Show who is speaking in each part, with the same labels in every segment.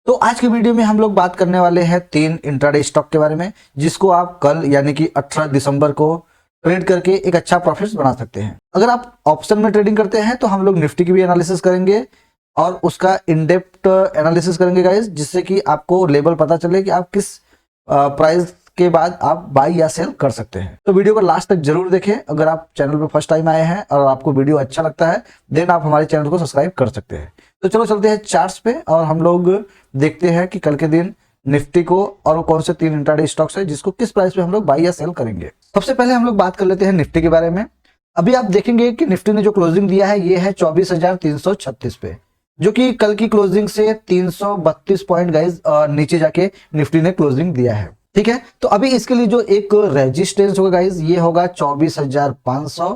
Speaker 1: तो आज की वीडियो में हम लोग बात करने वाले हैं 3 इंट्राडे स्टॉक के बारे में, जिसको आप कल यानी कि 18 दिसंबर को ट्रेड करके एक अच्छा प्रॉफिट बना सकते हैं। अगर आप ऑप्शन में ट्रेडिंग करते हैं तो हम लोग निफ्टी की भी एनालिसिस करेंगे और उसका इन डेप्थ एनालिसिस करेंगे गाइस, जिससे कि आपको लेवल पता चले कि आप किस प्राइस के बाद आप बाई या सेल कर सकते हैं। तो वीडियो को लास्ट तक जरूर देखें। अगर आप चैनल पर फर्स्ट टाइम आए हैं और आपको वीडियो अच्छा लगता है देन आप हमारे चैनल को सब्सक्राइब कर सकते हैं। तो चलो चलते हैं चार्ट्स पे और हम लोग देखते हैं कि कल के दिन निफ्टी को और कौन से 3 इंट्राडे स्टॉक्स है जिसको किस प्राइस पे हम लोग बाई या सेल करेंगे। सबसे पहले हम लोग बात कर लेते हैं निफ्टी के बारे में। अभी आप देखेंगे कि निफ्टी ने जो क्लोजिंग दिया है ये है 24,336 पे, जो कि कल की क्लोजिंग से 332 पॉइंट गाइज नीचे जाके निफ्टी ने क्लोजिंग दिया है। ठीक है, तो अभी इसके लिए जो एक रेजिस्टेंस होगा गाइज ये होगा 24,500।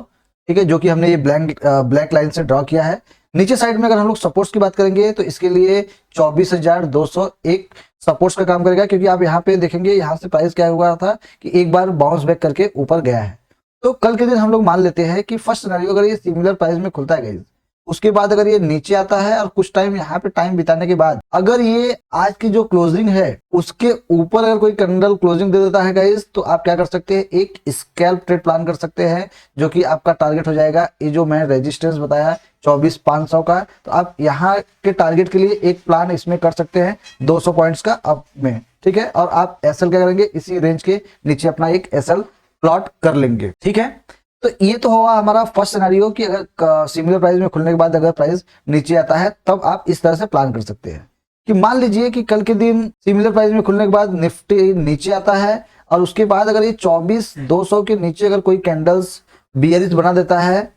Speaker 1: ठीक है, जो कि हमने ये ब्लैक लाइन से ड्रॉ किया है। नीचे साइड में अगर हम लोग सपोर्ट्स की बात करेंगे तो इसके लिए 24,201 सपोर्ट्स का काम करेगा, क्योंकि आप यहाँ पे देखेंगे यहाँ से प्राइस क्या हुआ था कि एक बार बाउंस बैक करके ऊपर गया है। तो कल के दिन हम लोग मान लेते हैं कि फर्स्ट सिनेरियो अगर ये सिमिलर प्राइस में खुलता है गाइस, उसके बाद अगर ये नीचे आता है और कुछ टाइम यहाँ पे टाइम बिताने के बाद अगर ये आज की जो क्लोजिंग है उसके ऊपर अगर कोई कैंडल क्लोजिंग दे देता है गाइस, तो आप क्या कर सकते हैं, एक स्कैल्प ट्रेड प्लान कर सकते हैं, जो कि आपका टारगेट हो जाएगा ये जो मैं रेजिस्टेंस बताया 24,500 का। तो आप यहाँ के टारगेट के लिए एक प्लान इसमें कर सकते हैं 200 पॉइंट्स का अप में। ठीक है, और आप एसएल क्या करेंगे, इसी रेंज के नीचे अपना एक एसएल प्लॉट कर लेंगे। ठीक है, तो ये तो होगा हमारा फर्स्ट सिनेरियो कि अगर सिमिलर प्राइस में खुलने के बाद अगर प्राइस नीचे आता है तब आप इस तरह से प्लान कर सकते हैं कि मान लीजिए कि कल के दिन सिमिलर प्राइस में खुलने के बाद निफ्टी नीचे आता है और उसके बाद अगर ये 24,200 के नीचे अगर कोई कैंडल्स बियरिश बना देता है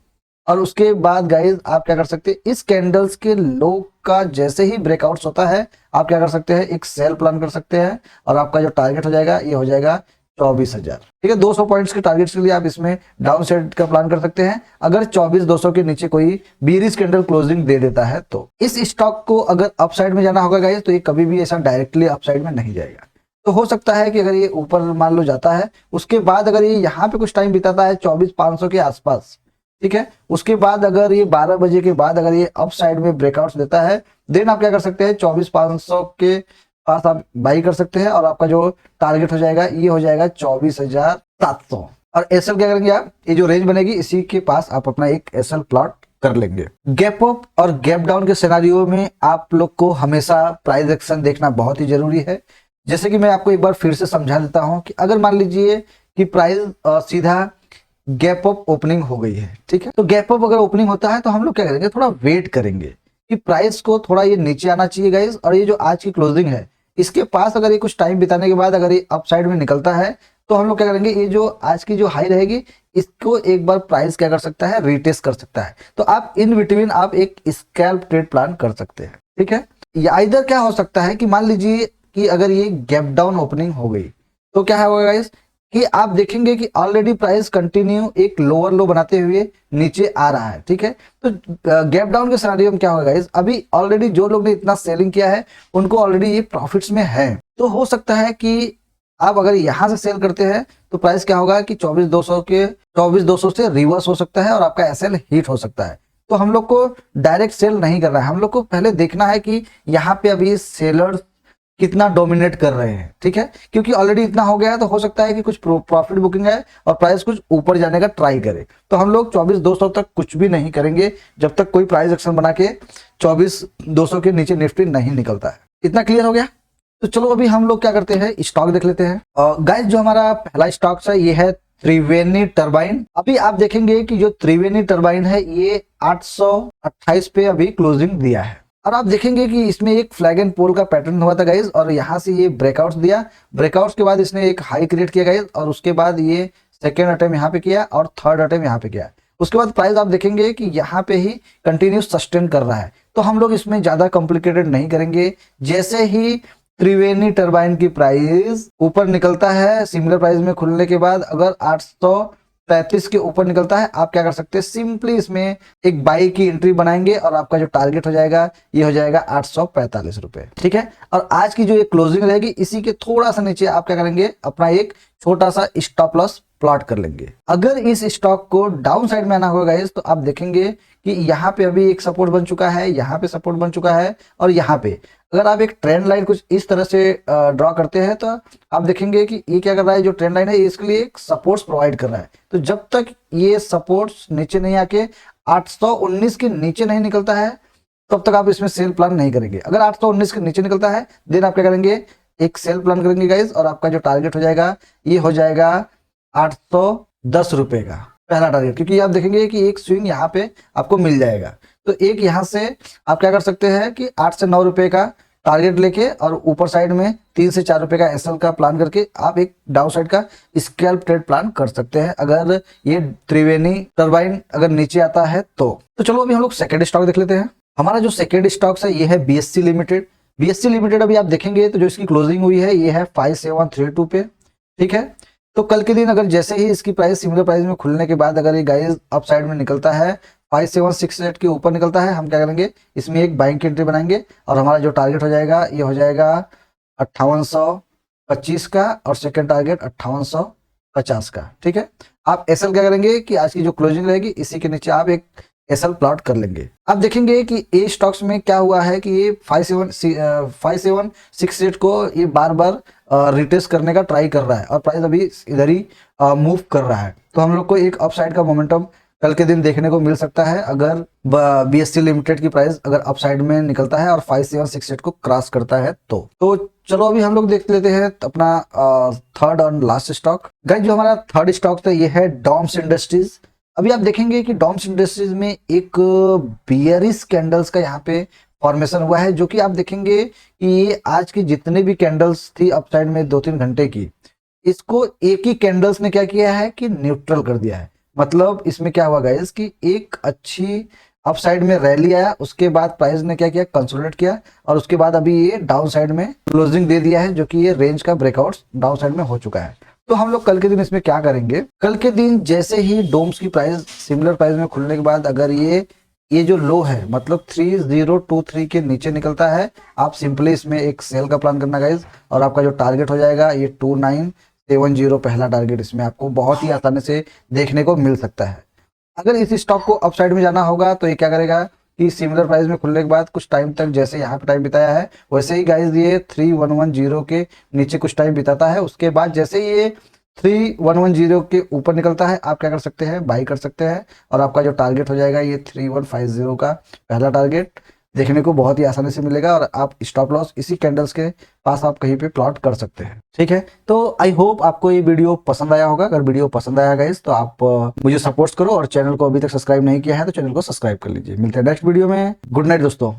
Speaker 1: और उसके बाद गाइज आप क्या कर सकते हैं, इस कैंडल्स के लो का जैसे ही ब्रेकआउट्स होता है आप क्या कर सकते हैं, एक सेल प्लान कर सकते हैं और आपका जो टारगेट हो जाएगा ये हो जाएगा 24,000। ठीक है, 200 पॉइंट्स के टारगेट के लिए आप इसमें डाउन साइड का प्लान कर सकते हैं अगर 24,200 के नीचे कोई बीरिश कैंडल क्लोजिंग दे देता है। तो इस स्टॉक को अगर अपसाइड में जाना होगा गाइस तो ये कभी भी ऐसा डायरेक्टली अपसाइड में नहीं जाएगा। तो हो सकता है कि अगर ये ऊपर मान लो जाता है उसके बाद अगर ये यहाँ पे कुछ टाइम बिताता है 24,500 के आसपास, ठीक है, उसके बाद अगर ये 12 बजे के बाद अगर ये अप साइड में ब्रेकआउट देता है देन आप क्या कर सकते हैं, 24,500 के पास आप बाई कर सकते हैं और आपका जो टारगेट हो जाएगा ये हो जाएगा 24,700। और एसएल क्या करेंगे आप, ये जो रेंज बनेगी इसी के पास आप अपना एक एसएल प्लॉट कर लेंगे। गैप अप और गैप डाउन के सिनेरियो में आप लोग को हमेशा प्राइस एक्शन देखना बहुत ही जरूरी है। जैसे कि मैं आपको एक बार फिर से समझा देता हूं कि अगर मान लीजिए कि प्राइस सीधा गैप अप ओपनिंग हो गई है, ठीक है, तो गैप अप अगर ओपनिंग होता है तो हम लोग क्या करेंगे, थोड़ा वेट करेंगे कि प्राइस को थोड़ा ये नीचे आना चाहिए गाइस। और ये जो आज की क्लोजिंग है इसके पास अगर ये कुछ टाइम बिताने के बाद अगर ये अप साइड में निकलता है तो हम लोग क्या करेंगे, ये जो आज की जो हाई रहेगी इसको एक बार प्राइस क्या कर सकता है, रीटेस्ट कर सकता है। तो आप इन बिटवीन आप एक स्कैल्प ट्रेड प्लान कर सकते हैं। ठीक है, या इधर क्या हो सकता है कि मान लीजिए कि अगर ये गैप डाउन ओपनिंग हो गई तो क्या होगा गाइस कि आप देखेंगे कि ऑलरेडी प्राइस कंटिन्यू एक लोअर लो बनाते हुए नीचे आ रहा है। ठीक है, तो गैप डाउन के सिनेरियो में क्या होगा गाइस, अभी ऑलरेडी जो लोग ने इतना सेलिंग किया है उनको ऑलरेडी ये प्रॉफिट्स में है। तो हो सकता है कि आप अगर यहां से सेल करते हैं तो प्राइस क्या होगा कि 24,200 से रिवर्स हो सकता है और आपका एसएल हिट हो सकता है। तो हम लोग को डायरेक्ट सेल नहीं करना है, हम लोग को पहले देखना है कि यहाँ पे अभी सेलर्स कितना डोमिनेट कर रहे हैं। ठीक है, क्योंकि ऑलरेडी इतना हो गया है तो हो सकता है कि कुछ प्रॉफिट बुकिंग है और प्राइस कुछ ऊपर जाने का ट्राई करे। तो हम लोग 24,200 तक कुछ भी नहीं करेंगे जब तक कोई प्राइस एक्शन बना के 24,200 के नीचे निफ्टी नहीं निकलता है। इतना क्लियर हो गया। तो चलो अभी हम लोग क्या करते हैं, स्टॉक देख लेते हैं। गाइस जो हमारा पहला स्टॉक है ये है त्रिवेणी टरबाइन। अभी आप देखेंगे कि जो त्रिवेणी टरबाइन है ये 828 पे अभी क्लोजिंग दिया है और आप देखेंगे कि इसमें एक फ्लैग एंड पोल का पैटर्न हुआ था गाइज और यहाँ से ये ब्रेकआउट्स दिया, ब्रेकआउट्स के बाद इसने एक हाई क्रिएट किया गाइज और उसके बाद ये सेकेंड अटेम्प्ट यहाँ पे किया और थर्ड अटेम्प्ट यहाँ पे किया। उसके बाद प्राइस आप देखेंगे कि यहाँ पे ही कंटिन्यू सस्टेन कर रहा है। तो हम लोग इसमें ज्यादा कॉम्प्लिकेटेड नहीं करेंगे। जैसे ही त्रिवेणी टरबाइन की प्राइस ऊपर निकलता है सिमिलर प्राइस में खुलने के बाद अगर 835 के ऊपर निकलता है आप क्या कर सकते हैं, सिंपली इसमें एक बाई की एंट्री बनाएंगे और आपका जो टारगेट हो जाएगा ये हो जाएगा 845 रुपए। ठीक है, और आज की जो ये क्लोजिंग रहेगी इसी के थोड़ा सा नीचे आप क्या करेंगे, अपना एक छोटा सा स्टॉप लॉस प्लॉट कर लेंगे। अगर इस स्टॉक को डाउन साइड में आना होगा गाइस तो आप देखेंगे कि यहाँ पे अभी एक सपोर्ट बन चुका है, यहाँ पे सपोर्ट बन चुका है और यहाँ पे अगर आप एक ट्रेंड लाइन कुछ इस तरह से ड्रॉ करते हैं तो आप देखेंगे कि ये क्या कर रहा है, जो ट्रेंड लाइन है ये इसके लिए एक सपोर्ट्स प्रोवाइड कर रहा है। तो जब तक ये सपोर्ट्स नीचे नहीं आके 819 के नीचे नहीं निकलता है तब तक आप इसमें सेल प्लान नहीं करेंगे। अगर 819 के नीचे निकलता है देन आप क्या करेंगे, एक सेल प्लान करेंगे गाइज, और आपका जो टारगेट हो जाएगा ये हो जाएगा 810 रुपए का पहला टारगेट, क्योंकि आप देखेंगे कि एक स्विंग यहाँ पे आपको मिल जाएगा। तो एक यहाँ से आप क्या कर सकते हैं कि 8 से 9 रुपए का टारगेट लेके और ऊपर साइड में 3 से 4 रुपए का एसएल का प्लान करके आप एक डाउन साइड का स्कैल्प ट्रेड प्लान कर सकते हैं, अगर ये त्रिवेणी टरबाइन अगर नीचे आता है तो। चलो अभी हम लोग सेकेंड स्टॉक देख लेते हैं। हमारा जो सेकेंड स्टॉक्स है ये है बीएससी लिमिटेड। बीएससी लिमिटेड अभी आप देखेंगे तो जो इसकी क्लोजिंग हुई है ये है 5732 पे, ठीक है। तो कल के दिन अगर जैसे ही इसकी प्राइस सिमिलर प्राइस में खुलने के बाद अगर ये गाइस अप साइड में निकलता है 5768 के ऊपर निकलता है, हम क्या करेंगे इसमें एक बाइंग की एंट्री बनाएंगे और हमारा जो टारगेट हो जाएगा ये हो जाएगा 5825 का और सेकंड टारगेट 5850 का, ठीक है। आप एसएल क्या करेंगे कि आज की जो क्लोजिंग रहेगी इसी के नीचे आप एक एसएल प्लॉट कर लेंगे। आप देखेंगे कि ए स्टॉक्स में क्या हुआ है कि ये 5768 को ये बार बार रिटेस्ट करने का ट्राई कर रहा है और प्राइस अभी इधर ही मूव कर रहा है। तो हम लोग को एक अपसाइड का मोमेंटम कल के दिन देखने को मिल सकता है अगर बीएससी लिमिटेड की प्राइस अगर अपसाइड में निकलता है और 5768 को क्रॉस करता है तो चलो अभी हम लोग देख लेते हैं अपना थर्ड और लास्ट स्टॉक। गाइस जो हमारा थर्ड स्टॉक था ये है डॉम्स इंडस्ट्रीज। अभी आप देखेंगे कि डॉम्स इंडस्ट्रीज में एक बियरिश कैंडल्स का यहाँ पे फॉर्मेशन हुआ है, जो कि आप देखेंगे कि ये आज की जितने भी कैंडल्स थी अपसाइड में 2-3 घंटे की, इसको एक ही कैंडल्स ने क्या किया है कि न्यूट्रल कर दिया है। मतलब इसमें क्या हुआ गाइस कि एक अच्छी अपसाइड में रैली आया, उसके बाद प्राइस ने क्या किया कंसोलिडेट किया और उसके बाद अभी ये डाउन साइड में क्लोजिंग दे दिया है, जो कि ये रेंज का ब्रेकआउट डाउन साइड में हो चुका है। तो हम लोग कल के दिन इसमें क्या करेंगे, कल के दिन जैसे ही डोम्स की प्राइस सिमिलर प्राइस में खुलने के बाद अगर ये जो लो है मतलब 3023 के नीचे निकलता है, आप सिंपली इसमें एक सेल का प्लान करना गाइज और आपका जो टारगेट हो जाएगा ये 2970 पहला टारगेट इसमें आपको बहुत ही आसानी से देखने को मिल सकता है। अगर इस स्टॉक को अपसाइड में जाना होगा तो ये क्या करेगा कि सिमिलर प्राइस में खुलने के बाद कुछ टाइम तक जैसे यहाँ पे टाइम बिताया है वैसे ही गाइज ये 3110 के नीचे कुछ टाइम बिताता है। उसके बाद जैसे ये 3110 के ऊपर निकलता है आप क्या कर सकते हैं बाई कर सकते हैं और आपका जो टारगेट हो जाएगा ये 3150 का पहला टारगेट देखने को बहुत ही आसानी से मिलेगा और आप स्टॉप लॉस इसी कैंडल्स के पास आप कहीं पे प्लॉट कर सकते हैं, ठीक है। तो आई होप आपको ये वीडियो पसंद आया होगा। अगर वीडियो पसंद आया गाइस तो आप मुझे सपोर्ट करो और चैनल को अभी तक सब्सक्राइब नहीं किया है तो चैनल को सब्सक्राइब कर लीजिए। मिलते हैं नेक्स्ट वीडियो में। गुड नाइट दोस्तों।